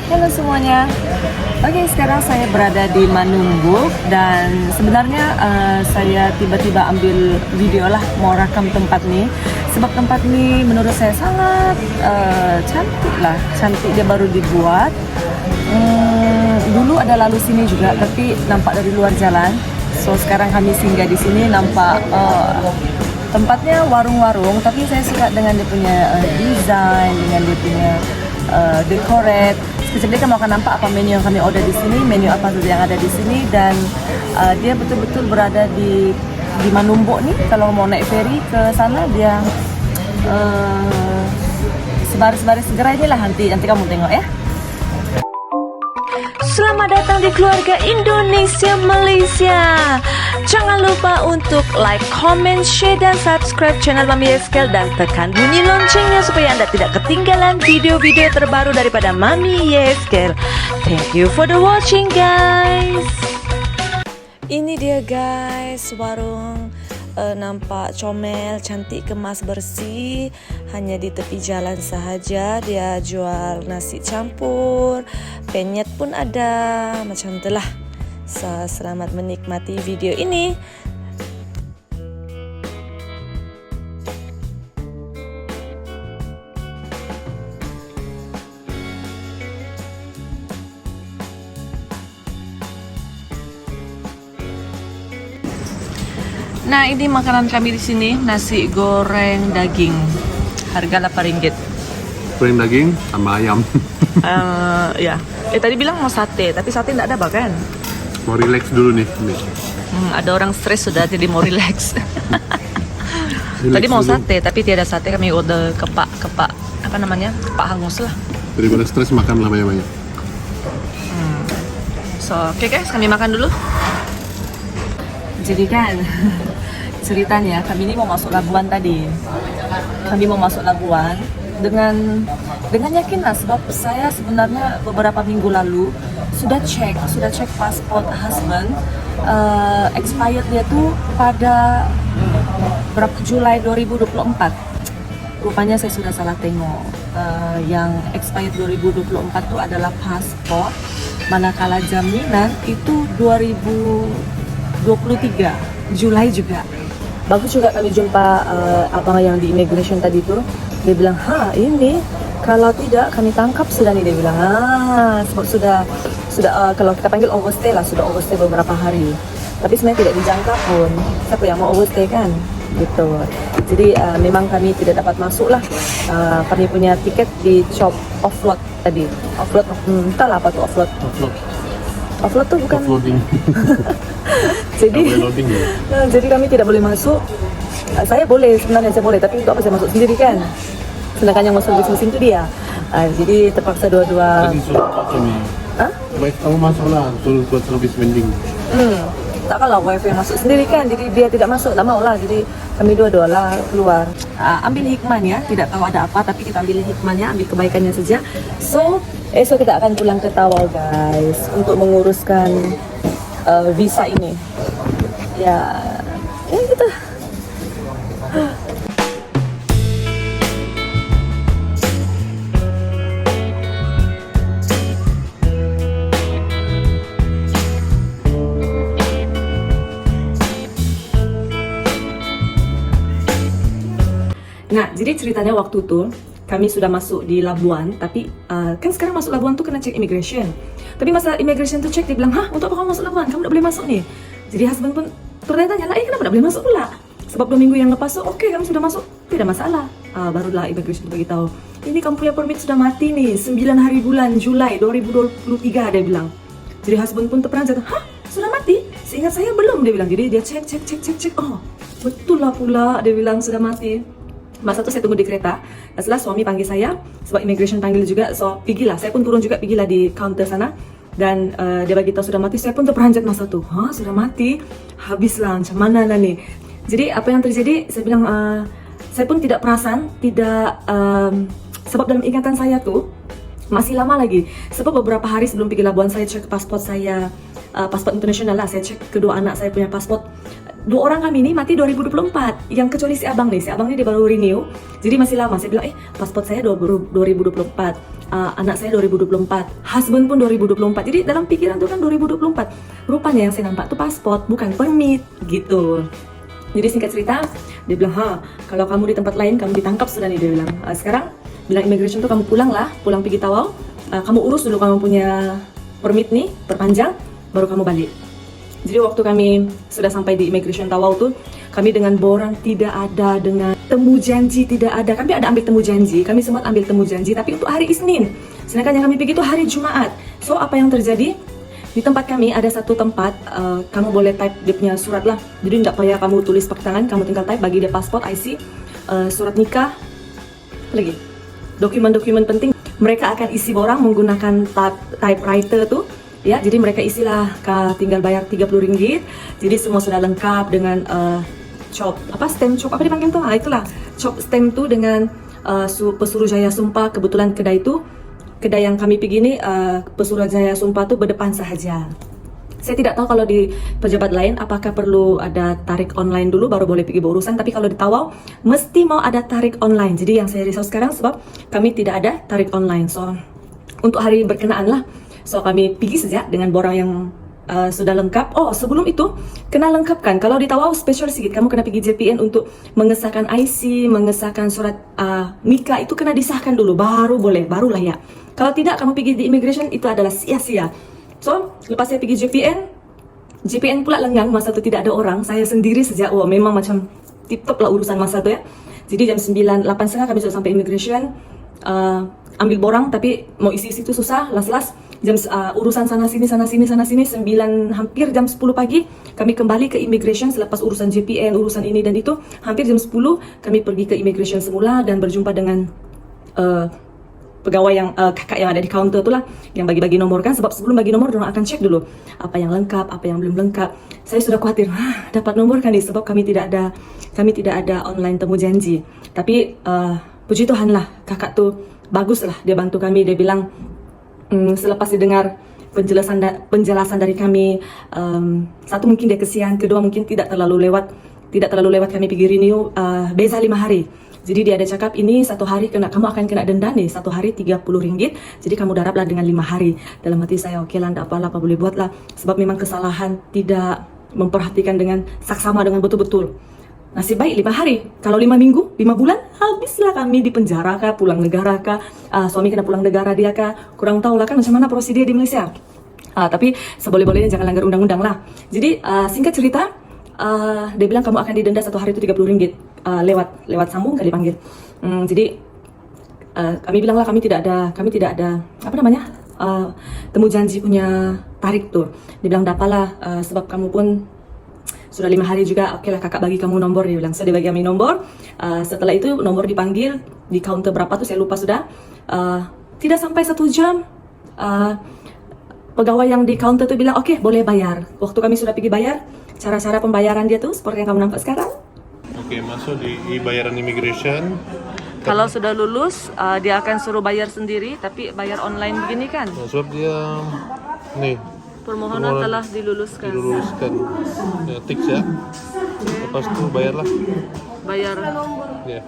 Halo semuanya. Oke, sekarang saya berada di Manumbuk dan sebenarnya saya tiba-tiba ambil video lah mau rekam tempat nih. Sebab tempat ini menurut saya sangat cantik lah, cantik, dia baru dibuat. Dulu ada lalu sini juga, tapi nampak dari luar jalan. So sekarang kami singgah di sini, nampak tempatnya warung-warung, tapi saya suka dengan dia punya desain, dengan dia punya decorate. Sekejap dia kamu akan nampak apa menu yang kami order di sini, menu apa saja yang ada di sini, dan dia betul-betul berada di Manumbuk nih. Kalau mau naik ferry ke sana, dia sebaris-baris segera inilah, nanti kamu tengok ya. Selamat datang di keluarga Indonesia Malaysia. Jangan lupa untuk like, comment, share, dan subscribe channel Mami Yeskel dan tekan bunyi loncengnya supaya Anda tidak ketinggalan video-video terbaru daripada Mami Yeskel. Thank you for the watching, guys. Ini dia guys, warung nampak comel, cantik, kemas, bersih. Hanya di tepi jalan sahaja. Dia jual nasi campur, penyet pun ada, macam itulah. Selamat menikmati video ini. Nah, ini makanan kami di sini, nasi goreng daging. Harga RM8. Goreng daging sama ayam. Ya. Tadi bilang mau sate, tapi sate enggak ada bahkan. Mau relax dulu nih. Ada orang stres sudah, jadi mau relax. Tadi mau dulu. sate, tapi tiada sate, kami order kepak apa namanya? Kepak hangus lah. Daripada stres makan lah banyak-banyak. So, oke guys, kami makan dulu. Jadi kan ceritanya kami ini mau masuk Labuan tadi. Kami mau masuk Labuan dengan yakin lah, sebab saya sebenarnya beberapa minggu lalu sudah cek paspor husband, expired dia tuh pada berapa Julai 2024. Rupanya saya sudah salah tengok. Yang expired 2024 tuh adalah paspor, manakala jaminan itu 2023 Julai juga. Bagus juga kami jumpa abang yang di immigration tadi tuh. Dia bilang, ini kalau tidak kami tangkap sudah nih, dia bilang. Sebab sudah kalau kita panggil overstay lah, sudah overstay beberapa hari. Tapi sebenarnya tidak dijangka pun. Siapa yang mau overstay kan? Gitu. Jadi memang kami tidak dapat masuk lah. Kami punya tiket di shop offload tadi. Offload, entahlah apa tuh offload. Offload tuh bukan. Offloading. Jadi kami tidak boleh masuk. Saya boleh, sebenarnya saya boleh, tapi untuk apa saya masuk sendiri kan? Sedangkan yang masuk di mesin itu dia. Jadi terpaksa dua-dua. Tadi suruh Pak Tommy. Baik, kamu masuk lah, suruh buat service mending. Tak kalau wifi yang masuk sendiri kan, jadi dia tidak masuk, tak mau lah. Jadi kami dua-dua lah keluar. Ambil hikmahnya, tidak tahu ada apa, tapi kita ambil hikmahnya, ambil kebaikannya saja. So, esok kita akan pulang ke Tawau guys, untuk menguruskan visa ini. Ya gitu. Nah, jadi ceritanya waktu itu kami sudah masuk di Labuan, tapi kan sekarang masuk Labuan tuh kena cek immigration. Tapi masa immigration tuh cek, dia bilang, untuk apa kamu masuk Labuan? Kamu tidak boleh masuk nih. Jadi husband pun bertanya-tanya, kenapa tidak boleh masuk pula? Sebab 2 minggu yang lepas tuh, oke, kamu sudah masuk, tidak masalah. Barulah immigration beritahu, ini kamu punya permit sudah mati nih, 9 hari bulan Julai 2023, dia bilang. Jadi husband pun terperanjat, sudah mati? Seingat saya belum, dia bilang. Jadi dia cek, oh betul lah pula, dia bilang sudah mati. Masa itu saya tunggu di kereta. Setelah suami panggil saya, sebab immigration panggil juga, so pergilah. Saya pun turun juga, pergilah di counter sana. Dan dia bagi tahu sudah mati. Saya pun terperanjat masa itu. Sudah mati? Habislah, macam mana lah nih. Jadi apa yang terjadi? Saya bilang, saya pun tidak perasan, tidak sebab dalam ingatan saya tuh masih lama lagi. Sebab beberapa hari sebelum pergi Labuan, saya cek paspor saya, paspor internasional lah. Saya cek kedua anak saya punya paspor. 2 orang kami ini mati 2024. Yang kecuali si abang nih dia baru renew. Jadi masih lama. Saya bilang, paspor saya 2024. anak saya 2024, husband pun 2024. Jadi dalam pikiran tuh kan 2024. Rupanya yang saya nampak tuh paspor, bukan permit gitu. Jadi singkat cerita, dia bilang, kalau kamu di tempat lain kamu ditangkap sudah nih, dia bilang. Sekarang bilang immigration tuh kamu pulang pergi Tawau, kamu urus dulu kamu punya permit nih, perpanjang, baru kamu balik. Jadi waktu kami sudah sampai di immigration Tawau tuh, kami dengan borang tidak ada, dengan temu janji tidak ada. Kami ada ambil temu janji, kami sempat ambil temu janji, tapi untuk hari Isnin. Sedangkan yang kami pergi itu hari Jumaat. So apa yang terjadi? Di tempat kami ada satu tempat, kamu boleh type dia punya surat lah. Jadi tidak payah kamu tulis pakai tangan, kamu tinggal type, bagi dia paspor, IC, surat nikah, apa lagi? Dokumen-dokumen penting. Mereka akan isi borang menggunakan typewriter tuh. Ya, jadi mereka isilah, tinggal bayar RM30. Jadi semua sudah lengkap dengan stamp chop, apa dipanggil tuh? Itulah chop stamp tuh dengan Pesuruhjaya Sumpah. Kebetulan kedai yang kami pergi ini Pesuruhjaya Sumpah tuh berdepan sahaja. Saya tidak tahu kalau di pejabat lain apakah perlu ada tarik online dulu baru boleh pergi berurusan, tapi kalau di Tawau mesti mau ada tarik online. Jadi yang saya risau sekarang sebab kami tidak ada tarik online. So untuk hari berkenaan lah, so kami pergi saja dengan borang yang sudah lengkap. Oh, sebelum itu kena lengkapkan. Kalau di Tawau special sedikit, kamu kena pergi JPN untuk mengesahkan IC, mengesahkan surat nikah, itu kena disahkan dulu baru boleh, baru layak. Kalau tidak kamu pergi di immigration itu adalah sia-sia. So lepas saya pergi JPN pula lengang, masa itu tidak ada orang, saya sendiri saja. Oh, memang macam tip-top lah urusan masa itu ya. Jadi jam 9, 8.30 kami sudah sampai immigration, ambil borang tapi mau isi-isi itu susah, las-las. Jam urusan sana sini 9, hampir jam 10 pagi kami kembali ke immigration selepas urusan JPN, urusan ini dan itu. Hampir jam 10 kami pergi ke immigration semula dan berjumpa dengan pegawai yang kakak yang ada di counter itulah yang bagi-bagi nomor kan, sebab sebelum bagi nomor orang akan cek dulu apa yang lengkap, apa yang belum lengkap. Saya sudah khawatir dapat nomor kan nih, sebab kami tidak ada online temu janji. Tapi puji Tuhan lah, kakak tuh bagus lah, dia bantu kami. Dia bilang selepas didengar penjelasan dari kami, satu mungkin dia kesian, kedua mungkin tidak terlalu lewat kami pergi renew, beza 5 hari. Jadi dia ada cakap ini satu hari kamu akan kena denda nih, satu hari RM30. Jadi kamu darablah dengan 5 hari. Dalam hati saya, oke lah, tidak apa boleh buat lah. Sebab memang kesalahan tidak memperhatikan dengan saksama dengan betul-betul. Nasib baik 5 hari. Kalau 5 minggu, 5 bulan, habislah kami di penjara kah, pulang negara kah, suami kena pulang negara dia kah, kurang tahu lah kan macam mana prosedur di Malaysia. Tapi seboleh-bolehnya jangan langgar undang-undang lah. Jadi singkat cerita, dia bilang kamu akan didenda satu hari itu RM30. Lewat sambung kali dipanggil. Jadi kami bilang lah kami tidak ada apa namanya temu janji punya tarik tuh. Dia bilang dapalah sebab kamu pun sudah 5 hari juga. Oke lah kakak bagi kamu nomor, dia bilang. So dia bagi kami nomor. Setelah itu nomor dipanggil di counter berapa tuh saya lupa sudah. Tidak sampai 1 jam pegawai yang di counter tuh bilang oke boleh bayar. Waktu kami sudah pergi bayar, cara-cara pembayaran dia tuh seperti yang kamu nampak sekarang. Oke, masuk di bayaran immigration. Kalau sudah lulus, dia akan suruh bayar sendiri, tapi bayar online begini kan? Nah, sebab dia nih Permohonan telah diluluskan. Ya, tiks ya. Lepas itu bayarlah. Bayar. Ya.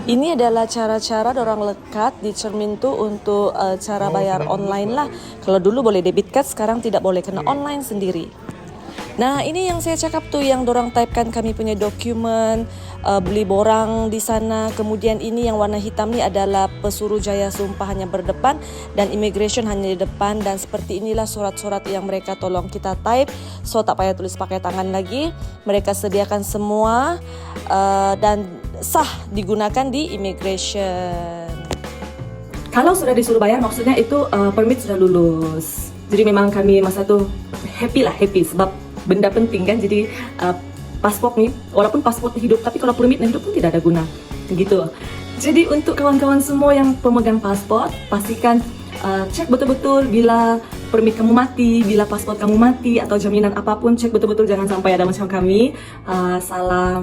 Ini adalah cara-cara dorang lekat di cermin tuh untuk cara bayar online lah. Kalau dulu boleh debit card, sekarang tidak boleh, kena online sendiri. Nah ini yang saya cakap tuh, yang dorang typekan kami punya dokumen, beli borang di sana. Kemudian ini yang warna hitam ni adalah Pesuruhjaya Sumpah hanya berdepan dan immigration hanya di depan. Dan seperti inilah surat-surat yang mereka tolong kita type. So tak payah tulis pakai tangan lagi. Mereka sediakan semua dan sah digunakan di immigration. Kalau sudah disuruh bayar maksudnya itu permit sudah lulus. Jadi memang kami masa tuh happy sebab benda penting kan. Jadi paspor nih, walaupun paspor hidup, tapi kalau permit hidup pun tidak ada guna. Begitu. Jadi untuk kawan-kawan semua yang pemegang paspor, pastikan cek betul-betul bila permit kamu mati, bila paspor kamu mati atau jaminan apapun, cek betul-betul, jangan sampai ada macam kami salah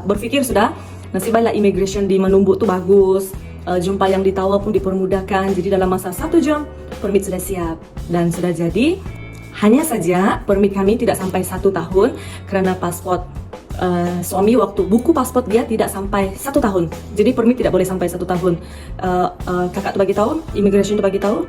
berfikir sudah. Nasib baiklah immigration di Menumbuk tuh bagus. Jumpa yang di Tawau pun dipermudahkan. Jadi dalam masa 1 jam permit sudah siap dan sudah jadi. Hanya saja permit kami tidak sampai 1 tahun karena paspor suami waktu buku paspor dia tidak sampai 1 tahun. Jadi permit tidak boleh sampai 1 tahun. Kakak tu bagi tahu, immigration tu bagi tahu,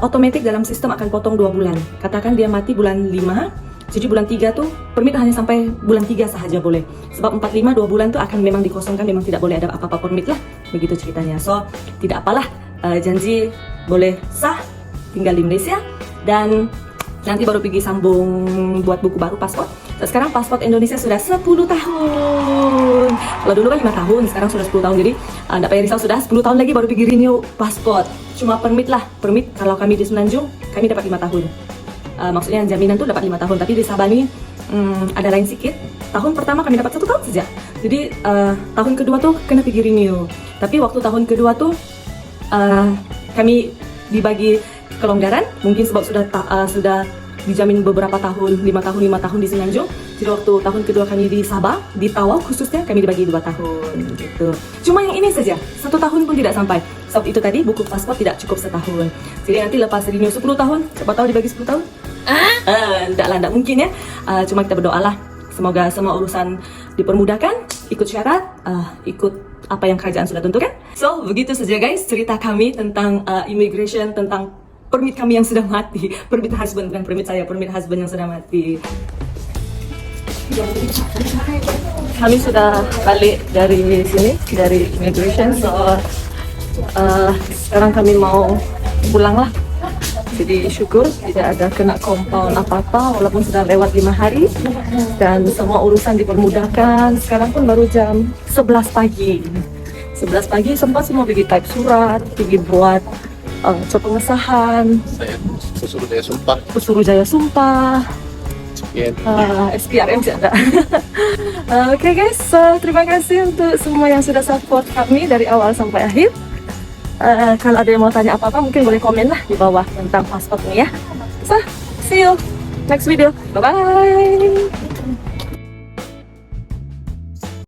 otomatis dalam sistem akan potong 2 bulan. Katakan dia mati bulan 5, jadi bulan 3 tu permit hanya sampai bulan 3 sahaja boleh. Sebab 4, 5, 2 bulan tu akan memang dikosongkan, memang tidak boleh ada apa-apa permit lah. Begitu ceritanya. So, tidak apalah, janji boleh sah tinggal di Malaysia dan nanti baru pergi sambung buat buku baru paspor. Sekarang paspor Indonesia sudah 10 tahun. Kalau dulu kan 5 tahun, sekarang sudah 10 tahun. Jadi tidak payah risau, sudah 10 tahun lagi baru pergi renew paspor. Cuma permit lah, permit kalau kami di Semenanjung, kami dapat 5 tahun. Maksudnya jaminan tuh dapat 5 tahun, tapi di Sabah ni ada lain sikit. Tahun pertama kami dapat 1 tahun saja. Jadi tahun kedua tuh kena pergi renew. Tapi waktu tahun kedua tuh kami dibagi kelonggaran, mungkin sebab sudah dijamin beberapa tahun, 5 tahun di Semenanjung. Jadi waktu tahun kedua kami di Sabah, di Tawau khususnya kami dibagi 2 tahun gitu. Cuma yang ini saja, 1 tahun pun tidak sampai. Sebab itu tadi buku paspor tidak cukup setahun. Jadi nanti lepas renew 10 tahun, siapa tahu dibagi 10 tahun? Tidak mungkin ya. Cuma kita berdoalah, semoga semua urusan dipermudahkan, ikut syarat, ikut apa yang kerajaan sudah tentukan. So, begitu saja guys cerita kami tentang immigration, tentang permit kami yang sudah mati. Permit husband, bukan permit saya, permit husband yang sudah mati. Kami sudah balik dari sini, dari immigration. So, sekarang kami mau pulang lah. Jadi syukur tidak ada kena compound apa-apa walaupun sudah lewat 5 hari dan semua urusan dipermudahkan. Sekarang pun baru jam 11 pagi. 11 pagi sempat semua pergi type surat, pergi buat pengesahan, Saya Suruhjaya Sumpah. Suruhjaya Sumpah, Sekian. SPRM sih ada. Oke guys, so, terima kasih untuk semua yang sudah support kami dari awal sampai akhir. Kalau ada yang mau tanya apa-apa mungkin boleh komen lah di bawah tentang paspor ini ya. So, see you next video. Bye-bye.